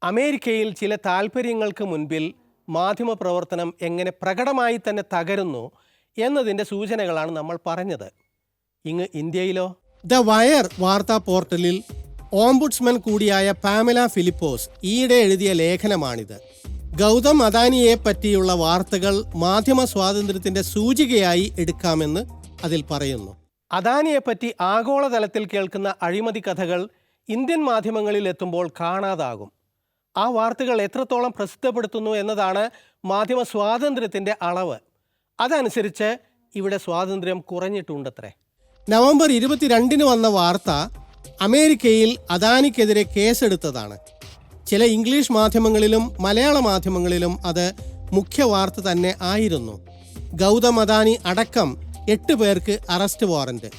അമേരിക്കയിൽ ചില താൽപ്പര്യങ്ങൾക്ക് മുൻപിൽ മാധ്യമപ്രവർത്തനം എങ്ങനെ പ്രകടമായി തന്നെ തകരുന്നു എന്നതിൻ്റെ സൂചനകളാണ് നമ്മൾ പറഞ്ഞത്. ഇങ്ങ് ഇന്ത്യയിലോ? ദ വയർ വാർത്താ പോർട്ടലിൽ ഓംബുഡ്സ്മാൻ കൂടിയായ പാമല ഫിലിപ്പോസ് ഈയിടെ എഴുതിയ ലേഖനമാണിത്. ഗൗതം അദാനിയെ പറ്റിയുള്ള വാർത്തകൾ മാധ്യമ സ്വാതന്ത്ര്യത്തിന്റെ സൂചികയായി എടുക്കാമെന്ന് അതിൽ പറയുന്നു. അദാനിയെപ്പറ്റി ആഗോളതലത്തിൽ കേൾക്കുന്ന അഴിമതി കഥകൾ ഇന്ത്യൻ മാധ്യമങ്ങളിൽ എത്തുമ്പോൾ കാണാതാകും. ആ വാർത്തകൾ എത്രത്തോളം പ്രസിദ്ധപ്പെടുത്തുന്നു എന്നതാണ് മാധ്യമ സ്വാതന്ത്ര്യത്തിൻ്റെ അളവ്. അതനുസരിച്ച് ഇവിടെ സ്വാതന്ത്ര്യം കുറഞ്ഞിട്ടുണ്ടത്രേ. നവംബർ 22 വന്ന വാർത്ത അമേരിക്കയിൽ അദാനിക്കെതിരെ കേസെടുത്തതാണ്. ചില ഇംഗ്ലീഷ് മാധ്യമങ്ങളിലും മലയാള മാധ്യമങ്ങളിലും അത് മുഖ്യ വാർത്ത തന്നെ ആയിരുന്നു. ഗൗതം അദാനി അടക്കം 8 പേർക്ക് അറസ്റ്റ് വാറന്റ്.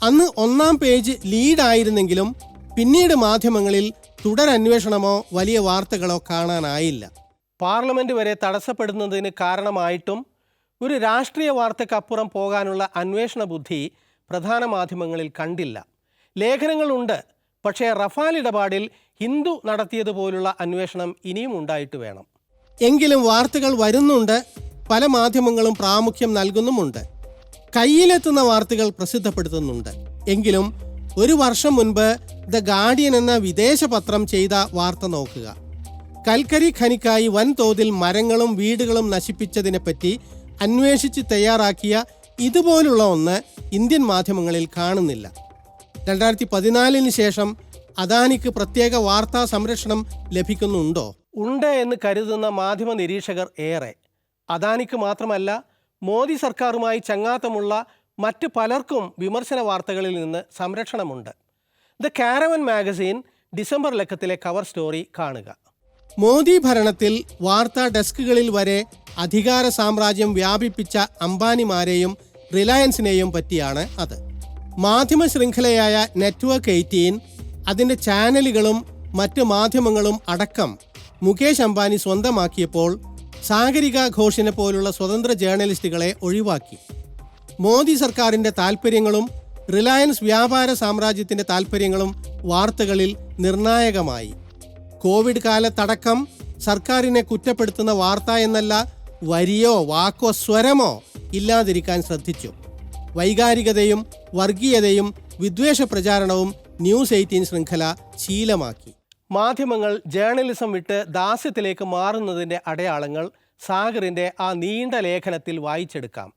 അന്ന് ഒന്നാം പേജ് ലീഡായിരുന്നെങ്കിലും പിന്നീട് മാധ്യമങ്ങളിൽ തുടരന്വേഷണമോ വലിയ വാർത്തകളോ കാണാനായില്ല. പാർലമെന്റ് വരെ തടസ്സപ്പെടുന്നതിന് കാരണമായിട്ടും ഒരു രാഷ്ട്രീയ വാർത്തക്കപ്പുറം പോകാനുള്ള അന്വേഷണ ബുദ്ധി പ്രധാന മാധ്യമങ്ങളിൽ കണ്ടില്ല. ലേഖനങ്ങളുണ്ട്, പക്ഷേ റഫാൽ ഇടപാടിൽ ഹിന്ദു നടത്തിയതുപോലുള്ള അന്വേഷണം ഇനിയും ഉണ്ടായിട്ട് വേണം. എങ്കിലും വാർത്തകൾ വരുന്നുണ്ട്, പല മാധ്യമങ്ങളും പ്രാമുഖ്യം നൽകുന്നുമുണ്ട്, കയ്യിലെത്തുന്ന വാർത്തകൾ പ്രസിദ്ധപ്പെടുത്തുന്നുണ്ട്. എങ്കിലും ഒരു വർഷം മുൻപ് ദ ഗാർഡിയൻ എന്ന വിദേശ പത്രം ചെയ്ത വാർത്ത നോക്കുക. കൽക്കരി ഖനിക്കായി വൻതോതിൽ മരങ്ങളും വീടുകളും നശിപ്പിച്ചതിനെപ്പറ്റി അന്വേഷിച്ച് തയ്യാറാക്കിയ ഇതുപോലുള്ള ഒന്ന് ഇന്ത്യൻ മാധ്യമങ്ങളിൽ കാണുന്നില്ല. 2014 ശേഷം അദാനിക്ക് പ്രത്യേക വാർത്താ സംരക്ഷണം ലഭിക്കുന്നുണ്ടോ? ഉണ്ട് എന്ന് കരുതുന്ന മാധ്യമ നിരീക്ഷകർ ഏറെ. അദാനിക്ക് മാത്രമല്ല, മോദി സർക്കാരുമായി ചങ്ങാത്തമുള്ള മറ്റ് പലർക്കും വിമർശന വാർത്തകളിൽ നിന്ന് സംരക്ഷണമുണ്ട്. ദ കാരവൻ മാഗസിൻ ഡിസംബർ ലക്കത്തിലെ കവർ സ്റ്റോറി കാണുക. മോദി ഭരണത്തിൽ വാർത്താ ഡെസ്കുകളിൽ വരെ അധികാര സാമ്രാജ്യം വ്യാപിപ്പിച്ച അംബാനിമാരെയും റിലയൻസിനെയും പറ്റിയാണ് അത്. മാധ്യമ ശൃംഖലയായ നെറ്റ്വർക്ക് 18, അതിൻ്റെ ചാനലുകളും മറ്റ് മാധ്യമങ്ങളും അടക്കം മുകേഷ് അംബാനി സ്വന്തമാക്കിയപ്പോൾ സാഗരിക ഘോഷിനെ പോലുള്ള സ്വതന്ത്ര ജേർണലിസ്റ്റുകളെ ഒഴിവാക്കി. മോദി സർക്കാരിൻ്റെ താൽപ്പര്യങ്ങളും റിലയൻസ് വ്യാപാര സാമ്രാജ്യത്തിൻ്റെ താൽപ്പര്യങ്ങളും വാർത്തകളിൽ നിർണായകമായി. കോവിഡ് കാലത്തടക്കം സർക്കാരിനെ കുറ്റപ്പെടുത്തുന്ന വാർത്ത എന്നല്ല, വരിയോ വാക്കോ സ്വരമോ ഇല്ലാതിരിക്കാൻ ശ്രദ്ധിച്ചു. വൈകാരികതയും വർഗീയതയും വിദ്വേഷ പ്രചാരണവും ന്യൂസ് 18 ശൃംഖല ശീലമാക്കി. മാധ്യമങ്ങൾ ജേർണലിസം വിട്ട് ദാസ്യത്തിലേക്ക് മാറുന്നതിൻ്റെ അടയാളങ്ങൾ സാഗറിൻ്റെ ആ നീണ്ട ലേഖനത്തിൽ വായിച്ചെടുക്കാം.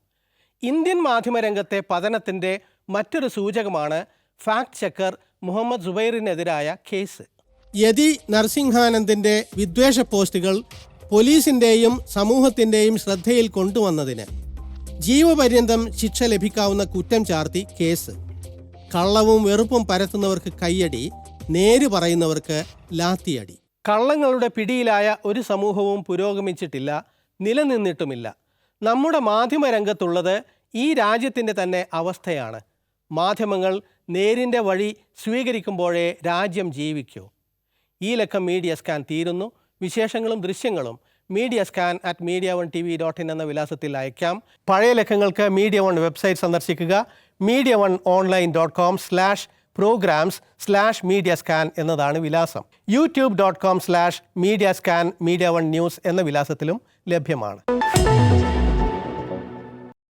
ഇന്ത്യൻ മാധ്യമരംഗത്തെ പതനത്തിൻ്റെ മറ്റൊരു സൂചകമാണ് ഫാക്ട് ചെക്കർ മുഹമ്മദ് സുബൈറിനെതിരായ കേസ്. യതി നരസിംഹാനന്ദിൻ്റെ വിദ്വേഷ പോസ്റ്റുകൾ പോലീസിൻ്റെയും സമൂഹത്തിൻ്റെയും ശ്രദ്ധയിൽ കൊണ്ടുവന്നതിന് ജീവപര്യന്തം ശിക്ഷ ലഭിക്കാവുന്ന കുറ്റം ചാർത്തി കേസ്. കള്ളവും വെറുപ്പും പരത്തുന്നവർക്ക് കയ്യടി, നേര് പറയുന്നവർക്ക് ലാത്തിയടി. കള്ളങ്ങളുടെ പിടിയിലായ ഒരു സമൂഹവും പുരോഗമിച്ചിട്ടില്ല, നിലനിന്നിട്ടുമില്ല. നമ്മുടെ മാധ്യമരംഗത്തുള്ളത് ഈ രാജ്യത്തിൻ്റെ തന്നെ അവസ്ഥയാണ്. മാധ്യമങ്ങൾ നേരിൻ്റെ വഴി സ്വീകരിക്കുമ്പോഴേ രാജ്യം ജീവിക്കൂ. ഈ ലക്കം മീഡിയ സ്കാൻ തീരുന്നു. വിശേഷങ്ങളും ദൃശ്യങ്ങളും media1@media1tv.in എന്ന വിലാസത്തിൽ അയക്കാം. പഴയ ലക്കങ്ങൾക്ക് Media One വെബ്സൈറ്റ് സന്ദർശിക്കുക. mediaoneonline.com/programs/mediascan എന്നതാണ് വിലാസം. youtube.com/mediascan media1 news എന്ന വിലാസത്തിലും ലഭ്യമാണ്.